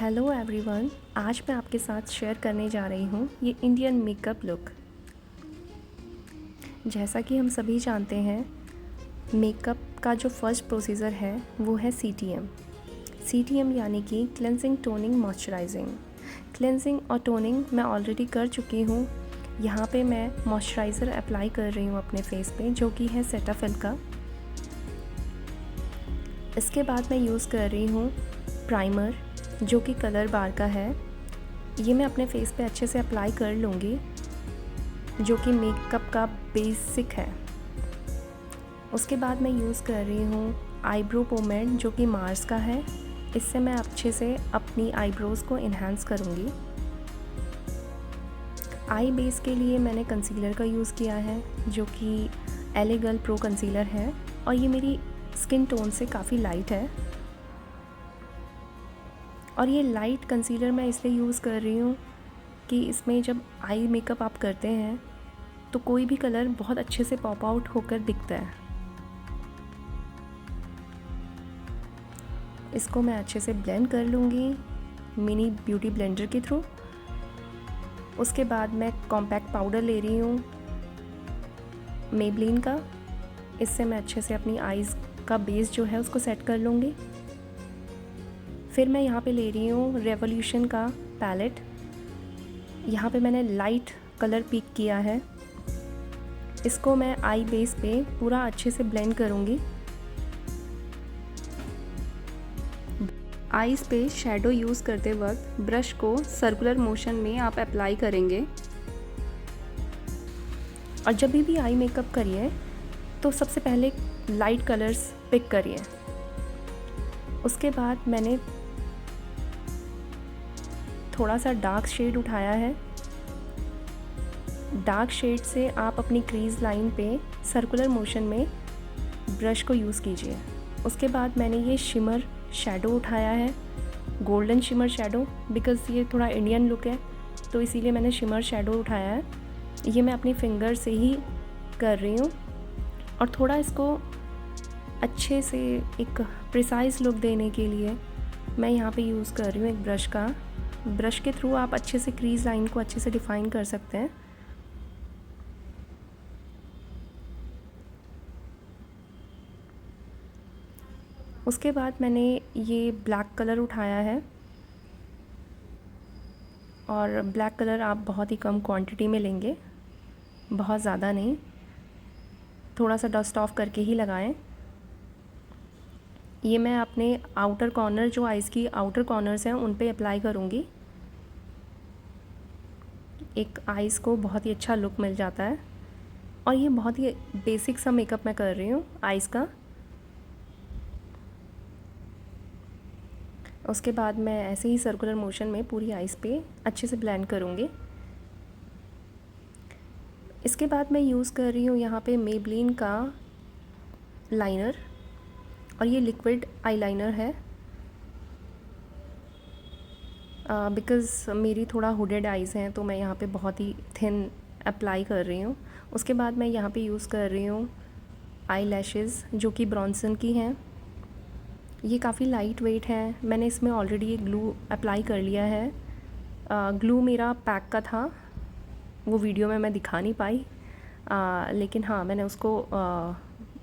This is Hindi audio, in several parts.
हेलो एवरीवन, आज मैं आपके साथ शेयर करने जा रही हूँ ये इंडियन मेकअप लुक। जैसा कि हम सभी जानते हैं, मेकअप का जो फर्स्ट प्रोसीजर है वो है CTM। CTM यानी कि क्लेंजिंग, टोनिंग, मॉइस्चराइजिंग। क्लेंजिंग और टोनिंग मैं ऑलरेडी कर चुकी हूँ। यहाँ पे मैं मॉइस्चराइज़र अप्लाई कर रही हूँ अपने फेस पे, जो कि है सेटाफिल का। इसके बाद मैं यूज़ कर रही हूँ प्राइमर, जो कि कलर बार का है। ये मैं अपने फेस पे अच्छे से अप्लाई कर लूँगी, जो कि मेकअप का बेसिक है। उसके बाद मैं यूज़ कर रही हूँ आईब्रो पोमेड, जो कि मार्स का है। इससे मैं अच्छे से अपनी आईब्रोज़ को इन्हांस करूँगी। आई बेस के लिए मैंने कंसीलर का यूज़ किया है, जो कि LA गर्ल प्रो कंसीलर है, और ये मेरी स्किन टोन से काफ़ी लाइट है। और ये लाइट कंसीलर मैं इसलिए यूज़ कर रही हूँ कि इसमें जब आई मेकअप आप करते हैं तो कोई भी कलर बहुत अच्छे से पॉप आउट होकर दिखता है। इसको मैं अच्छे से ब्लेंड कर लूँगी मिनी ब्यूटी ब्लेंडर के थ्रू। उसके बाद मैं कॉम्पैक्ट पाउडर ले रही हूँ मेबलिन का। इससे मैं अच्छे से अपनी आईज़ का बेस जो है उसको सेट कर लूँगी। फिर मैं यहाँ पे ले रही हूँ रेवोल्यूशन का पैलेट। यहाँ पे मैंने लाइट कलर पिक किया है। इसको मैं आई बेस पे पूरा अच्छे से ब्लेंड करूँगी। आईज़ पे शैडो यूज़ करते वक्त ब्रश को सर्कुलर मोशन में आप अप्लाई करेंगे। और जब भी आई मेकअप करिए तो सबसे पहले लाइट कलर्स पिक करिए। उसके बाद मैंने थोड़ा सा डार्क शेड उठाया है। डार्क शेड से आप अपनी क्रीज लाइन पे सर्कुलर मोशन में ब्रश को यूज़ कीजिए। उसके बाद मैंने ये शिमर शैडो उठाया है, गोल्डन शिमर शैडो, बिकॉज़ ये थोड़ा इंडियन लुक है तो इसीलिए मैंने शिमर शैडो उठाया है। ये मैं अपनी फिंगर से ही कर रही हूँ और थोड़ा इसको अच्छे से एक प्रिसाइज लुक देने के लिए मैं यहाँ पे यूज़ कर रही हूँ एक ब्रश का। ब्रश के थ्रू आप अच्छे से क्रीज लाइन को अच्छे से डिफ़ाइन कर सकते हैं। उसके बाद मैंने ये ब्लैक कलर उठाया है, और ब्लैक कलर आप बहुत ही कम क्वांटिटी में लेंगे, बहुत ज़्यादा नहीं, थोड़ा सा डस्ट ऑफ करके ही लगाएं। ये मैं अपने आउटर कॉर्नर, जो आइज़ की आउटर कॉर्नर्स हैं, उन पे अप्लाई करूँगी। एक आइज़ को बहुत ही अच्छा लुक मिल जाता है। और ये बहुत ही बेसिक सा मेकअप मैं कर रही हूँ आइज़ का। उसके बाद मैं ऐसे ही सर्कुलर मोशन में पूरी आइज़ पे अच्छे से ब्लेंड करूँगी। इसके बाद मैं यूज़ कर रही हूँ यहाँ पे मेबलिन का लाइनर, और ये लिक्विड आईलाइनर है बिकॉज़ मेरी थोड़ा हुडेड आइज़ हैं, तो मैं यहाँ पे बहुत ही थिन अप्लाई कर रही हूँ। उसके बाद मैं यहाँ पे यूज़ कर रही हूँ आई लैशेज़, जो कि ब्रॉन्सन की हैं। ये काफ़ी लाइट वेट है। मैंने इसमें ऑलरेडी ये ग्लू अप्लाई कर लिया है। ग्लू मेरा पैक का था, वो वीडियो में मैं दिखा नहीं पाई, लेकिन हाँ, मैंने उसको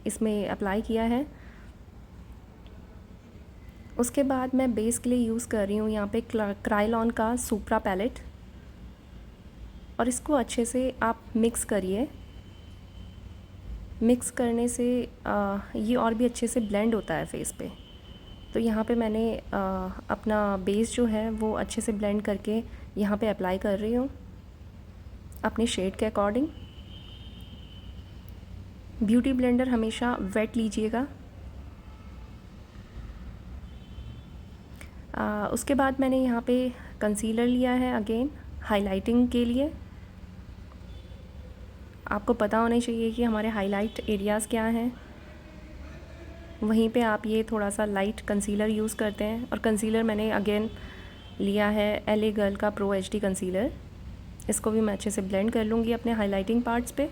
इसमें अप्लाई किया है। उसके बाद मैं बेस के लिए यूज़ कर रही हूँ यहाँ पे क्रायोलॉन का सुप्रा पैलेट, और इसको अच्छे से आप मिक्स करिए। मिक्स करने से ये और भी अच्छे से ब्लेंड होता है फेस पे। तो यहाँ पे मैंने अपना बेस जो है वो अच्छे से ब्लेंड करके यहाँ पे अप्लाई कर रही हूँ अपने शेड के अकॉर्डिंग। ब्यूटी ब्लेंडर हमेशा वेट लीजिएगा। उसके बाद मैंने यहाँ पे कंसीलर लिया है अगेन हाइलाइटिंग के लिए। आपको पता होना चाहिए कि हमारे हाईलाइट एरियाज़ क्या हैं, वहीं पे आप ये थोड़ा सा लाइट कंसीलर यूज़ करते हैं। और कंसीलर मैंने अगेन लिया है LA गर्ल का प्रो HD कंसीलर। इसको भी मैं अच्छे से ब्लेंड कर लूँगी अपने हाइलाइटिंग पार्ट्स पे।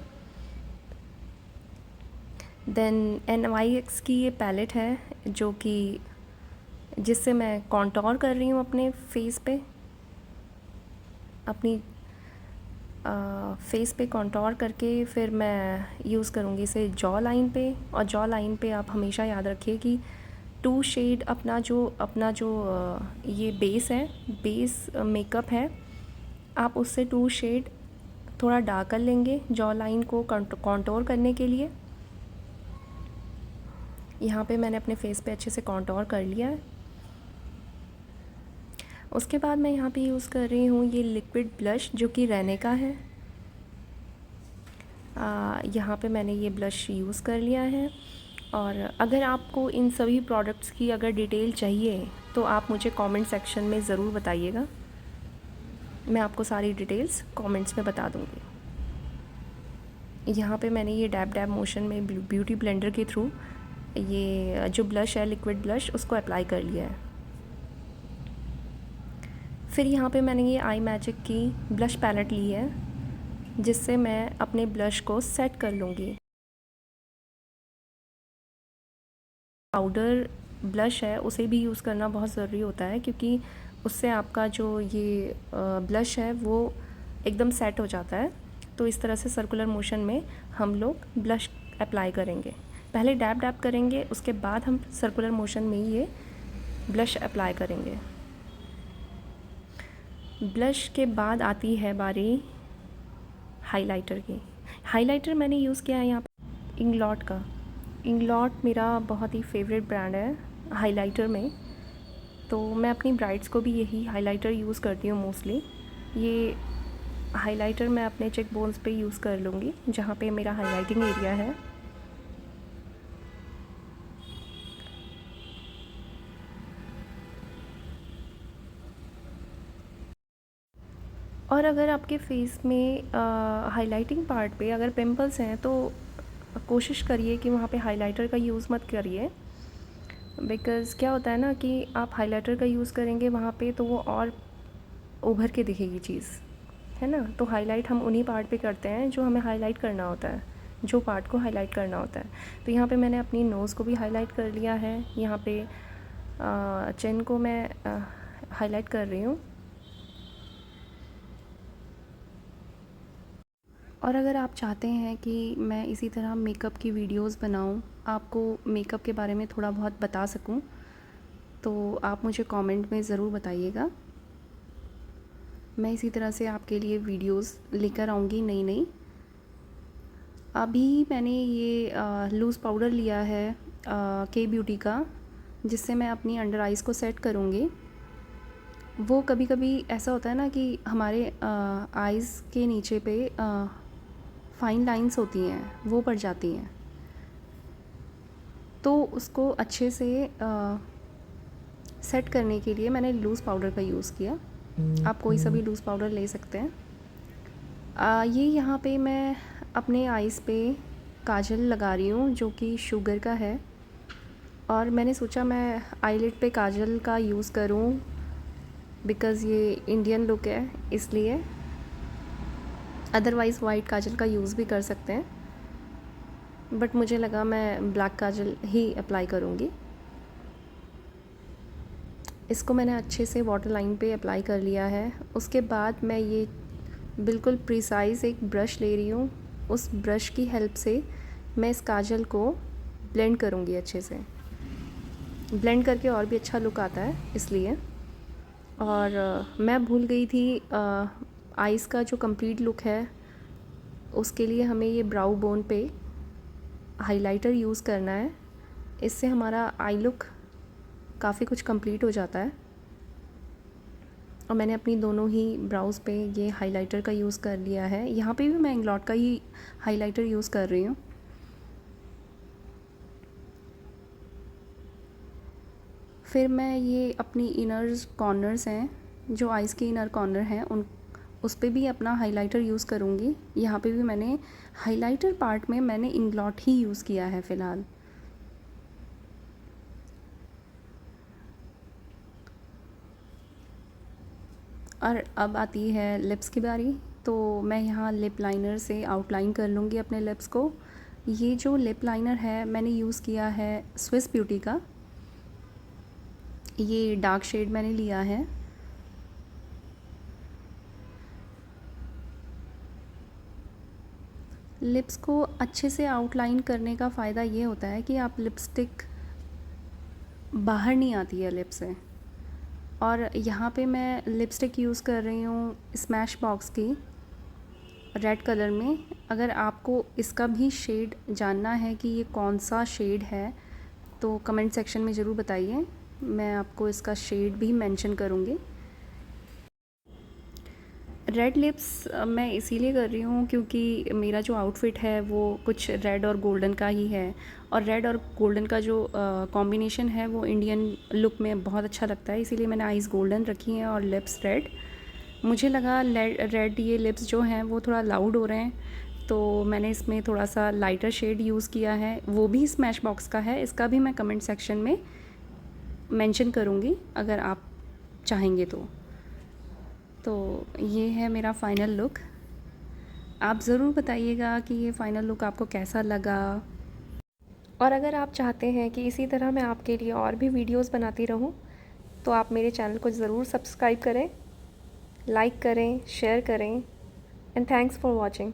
देन NYX की ये पैलेट है, जो कि जिससे मैं कॉन्टोर कर रही हूँ अपने फेस पे, अपनी फेस पे कॉन्टोर करके फिर मैं यूज़ करूँगी इसे जॉ लाइन पे। और जॉ लाइन पे आप हमेशा याद रखिए कि 2 शेड अपना जो ये बेस है, बेस मेकअप है, आप उससे 2 शेड थोड़ा डार्क कर लेंगे जॉ लाइन को कॉन्टोर करने के लिए। यहाँ पे मैंने अपने फेस पे अच्छे से कॉन्टोर कर लिया है। उसके बाद मैं यहाँ पे यूज़ कर रही हूँ ये लिक्विड ब्लश जो कि रेने का है। यहाँ पे मैंने ये ब्लश यूज़ कर लिया है। और अगर आपको इन सभी प्रोडक्ट्स की अगर डिटेल चाहिए तो आप मुझे कमेंट सेक्शन में ज़रूर बताइएगा, मैं आपको सारी डिटेल्स कमेंट्स में बता दूँगी। यहाँ पे मैंने ये डैब डैब मोशन में ब्यूटी ब्लेंडर के थ्रू ये जो ब्लश है, लिक्विड ब्लश, उसको अप्लाई कर लिया है। फिर यहाँ पे मैंने ये आई मैजिक की ब्लश पैलेट ली है जिससे मैं अपने ब्लश को सेट कर लूँगी। पाउडर ब्लश है उसे भी यूज़ करना बहुत ज़रूरी होता है क्योंकि उससे आपका जो ये ब्लश है वो एकदम सेट हो जाता है। तो इस तरह से सर्कुलर मोशन में हम लोग ब्लश अप्लाई करेंगे, पहले डैब डैब करेंगे, उसके बाद हम सर्कुलर मोशन में ये ब्लश अप्लाई करेंगे। ब्लश के बाद आती है बारी हाइलाइटर की। हाइलाइटर मैंने यूज़ किया है यहाँ पे इंग्लॉट का। इंग्लॉट मेरा बहुत ही फेवरेट ब्रांड है हाइलाइटर में, तो मैं अपनी ब्राइड्स को भी यही हाइलाइटर यूज़ करती हूँ मोस्टली। ये हाइलाइटर मैं अपने चेक बोन्स पे यूज़ कर लूँगी जहाँ पे मेरा हाइलाइटिंग एरिया है। और अगर आपके फेस में हाइलाइटिंग पार्ट पे अगर पिंपल्स हैं तो कोशिश करिए कि वहाँ पे हाइलाइटर का यूज़ मत करिए, बिकॉज़ क्या होता है ना कि आप हाइलाइटर का यूज़ करेंगे वहाँ पे तो वो और उभर के दिखेगी चीज़, है ना। तो हाईलाइट हम उन्हीं पार्ट पे करते हैं जो हमें हाईलाइट करना होता है, जो पार्ट को हाईलाइट करना होता है। तो यहाँ पे मैंने अपनी नोज़ को भी हाईलाइट कर लिया है, यहाँ पे चिन को मैं हाईलाइट कर रही हूँ। और अगर आप चाहते हैं कि मैं इसी तरह मेकअप की वीडियोस बनाऊं, आपको मेकअप के बारे में थोड़ा बहुत बता सकूं, तो आप मुझे कमेंट में ज़रूर बताइएगा। मैं इसी तरह से आपके लिए वीडियोस लेकर आऊँगी नई नई। अभी मैंने ये लूज़ पाउडर लिया है के ब्यूटी का, जिससे मैं अपनी अंडर आइज़ को सेट करूँगी। वो कभी कभी ऐसा होता है ना कि हमारे आइज़ के नीचे पे फाइन लाइंस होती हैं, वो पड़ जाती हैं, तो उसको अच्छे से सेट करने के लिए मैंने लूज़ पाउडर का यूज़ किया। आप कोई सा भी लूज़ पाउडर ले सकते हैं। ये यहाँ पे मैं अपने आइज़ पे काजल लगा रही हूँ जो कि शुगर का है, और मैंने सोचा मैं आईलिड पे काजल का यूज़ करूँ बिकॉज़ ये इंडियन लुक है इसलिए। अदरवाइज़ वाइट काजल का यूज़ भी कर सकते हैं, बट मुझे लगा मैं ब्लैक काजल ही अप्लाई करूँगी। इसको मैंने अच्छे से वाटर लाइन पे अप्लाई कर लिया है। उसके बाद मैं ये बिल्कुल प्रिसाइज़ एक ब्रश ले रही हूँ, उस ब्रश की हेल्प से मैं इस काजल को ब्लेंड करूँगी अच्छे से। ब्लेंड करके और भी अच्छा लुक आता है इसलिए। और मैं भूल गई थी आइज़ का जो कंप्लीट लुक है उसके लिए हमें ये ब्राउ बोन पे हाइलाइटर यूज़ करना है। इससे हमारा आई लुक काफ़ी कुछ कंप्लीट हो जाता है। और मैंने अपनी दोनों ही ब्राउज़ पे ये हाइलाइटर का यूज़ कर लिया है। यहाँ पे भी मैं इंग्लॉट का ही हाइलाइटर यूज़ कर रही हूँ। फिर मैं ये अपनी इनर कॉर्नर्स हैं, जो आइज़ के इनर कॉर्नर हैं, उस पे भी अपना हाइलाइटर यूज़ करूँगी। यहाँ पे भी मैंने हाइलाइटर पार्ट में मैंने इंग्लॉट ही यूज़ किया है फ़िलहाल। और अब आती है लिप्स की बारी, तो मैं यहाँ लिप लाइनर से आउटलाइन कर लूँगी अपने लिप्स को। ये जो लिप लाइनर है मैंने यूज़ किया है स्विस ब्यूटी का। ये डार्क शेड मैंने लिया है। लिप्स को अच्छे से आउटलाइन करने का फ़ायदा ये होता है कि आप लिपस्टिक बाहर नहीं आती है लिप से। और यहाँ पे मैं लिपस्टिक यूज़ कर रही हूँ स्मैश बॉक्स की, रेड कलर में। अगर आपको इसका भी शेड जानना है कि ये कौन सा शेड है तो कमेंट सेक्शन में ज़रूर बताइए, मैं आपको इसका शेड भी मेंशन करूँगी। रेड लिप्स मैं इसीलिए कर रही हूँ क्योंकि मेरा जो आउटफिट है वो कुछ रेड और गोल्डन का ही है, और रेड और गोल्डन का जो कॉम्बिनेशन है वो इंडियन लुक में बहुत अच्छा लगता है, इसीलिए मैंने आईज़ गोल्डन रखी हैं और लिप्स रेड। मुझे लगा रेड ये लिप्स जो हैं वो थोड़ा लाउड हो रहे हैं, तो मैंने इसमें थोड़ा सा लाइटर शेड यूज़ किया है, वो भी स्मैश बॉक्स का है। इसका भी मैं कमेंट सेक्शन में मेंशन करूँगी अगर आप चाहेंगे तो ये है मेरा फ़ाइनल लुक। आप ज़रूर बताइएगा कि ये फ़ाइनल लुक आपको कैसा लगा। और अगर आप चाहते हैं कि इसी तरह मैं आपके लिए और भी वीडियोस बनाती रहूं, तो आप मेरे चैनल को ज़रूर सब्सक्राइब करें, लाइक करें, शेयर करें, एंड थैंक्स फॉर वॉचिंग।